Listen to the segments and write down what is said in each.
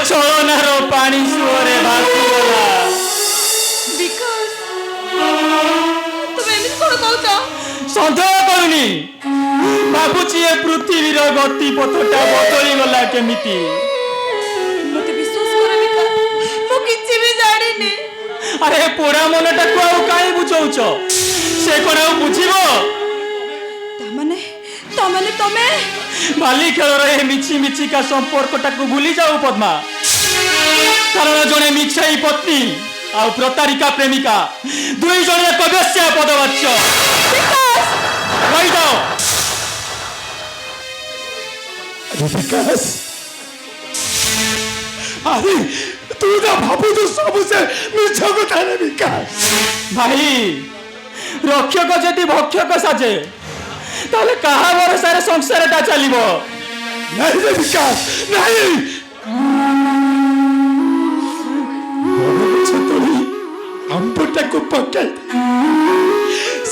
ছলনার পানি সুরে ভাসিগলা। বিকাশ তুমি এমনি করে কହୁଛ সন্দেহ করুনি, ভাবুছি এ পৃথিবীর গতি পথটা বদলি গলা কেমিতি। মতে বিশ্বাস করে বিকাশ মু কিছু বি জানিনি। আরে পোড়া মনটাকে আর কাই বুঝাউছ, সে কোন আর বুঝিব? তামানে তুমি বালি খেলর এ মিছি মিছিকা সম্পর্কটাকে ভুলি যাও পদ্মা। কারণ জনে মিছাই পত্নী আর প্রতারিকা প্রেমিকা দুই জন এক বেশ্যা পদবাচ্য। রই যাও। বিকাশ, আরে তুই না ভাবুଛୁ ସବୁ ସେ ମିଛ କଥା ରେ ବିକାଶ। ভাই, রক্ষক যদি ভক্ষক সাজে তাহলে কাহা ভরসারে সংসারটা চালিব? নাই রে বিকাশ, নাই। বড় তଳି ଆମ୍ବଟାକୁ ପକାଇ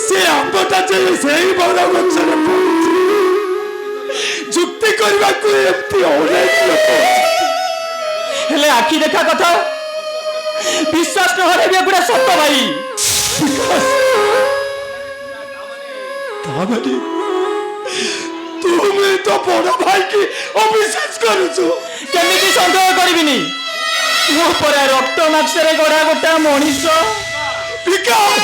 ସେ ଆମ୍ବଟା ଯେ ସେଇ ବଡ଼ ଗଛରେ ପଡୁଛି। ଯୁକ୍ତି କରିବାକୁ ଏମିତି ଅନେକ ଲୋକ ହେଲେ ଆଖି ଦେଖା କଥା বিশ্বাস নহলে ବି ଏଗୁଡ଼ା ସତ ଭାଇ। ବିକାଶ, ତାମାନେ ତୁମେ ତ ବଡ଼ ଭାଇକି ଅବିଶ୍ୱାସ କରୁଛୁ। କେମିତି ସନ୍ଦେହ କରିବିନି? ମୋ ପରେ ରକ୍ତ ମାଂସରେ ଗଢ଼ା ଗୋଟା ମଣିଷ। ବିକାଶ,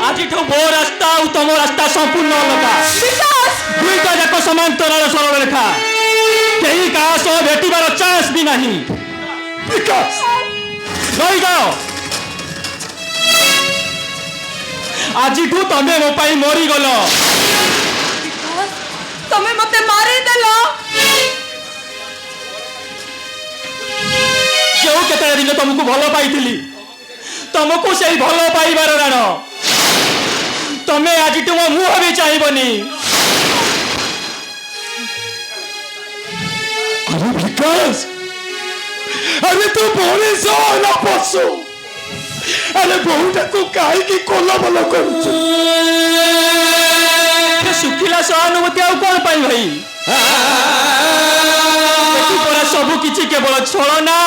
ଆଜିଠୁ ମୋ ରାସ୍ତା ଆଉ ତମ ରାସ୍ତା ସମ୍ପୂର୍ଣ୍ଣ ଅଲଗା। ଦୁଇଟା ଯାକ ସମାନ୍ତରାଳ ସରଳ ରେଖା, କେହି କାହା ସହ ଭେଟିବାର ଚାନ୍ସ ବି ନାହିଁ। ବିକାଶ, ରହିଯାଅ। ଆଜିଠୁ ତମେ ମୋ ପାଇଁ ମରିଗଲ। তুমি মতে মারি দেল। কেউ କେତେବେଳେ ଦିନ ତମକୁ ଭଲ ପାଇଥିଲି, ତମକୁ ସେଇ ଭଲ ପାଇବାର ରାଣ। ତମେ ଆଜିଠୁ ମୋ ମୁହଁ ବି ଚାହିଁବନି। আরে বিকাশ, আরে তু মଣିଷ না পশু? আরে বহুটাକୁ କାହିଁକି କୋଲବଲ କରୁଛୁ? ଶୁଖିଲା ସହାନୁଭୂତି ଆଉ କଣ ପାଇଁ ଭାଇ? ଏଠି ପରା ସବୁ କିଛି କେବଳ ଛଳନା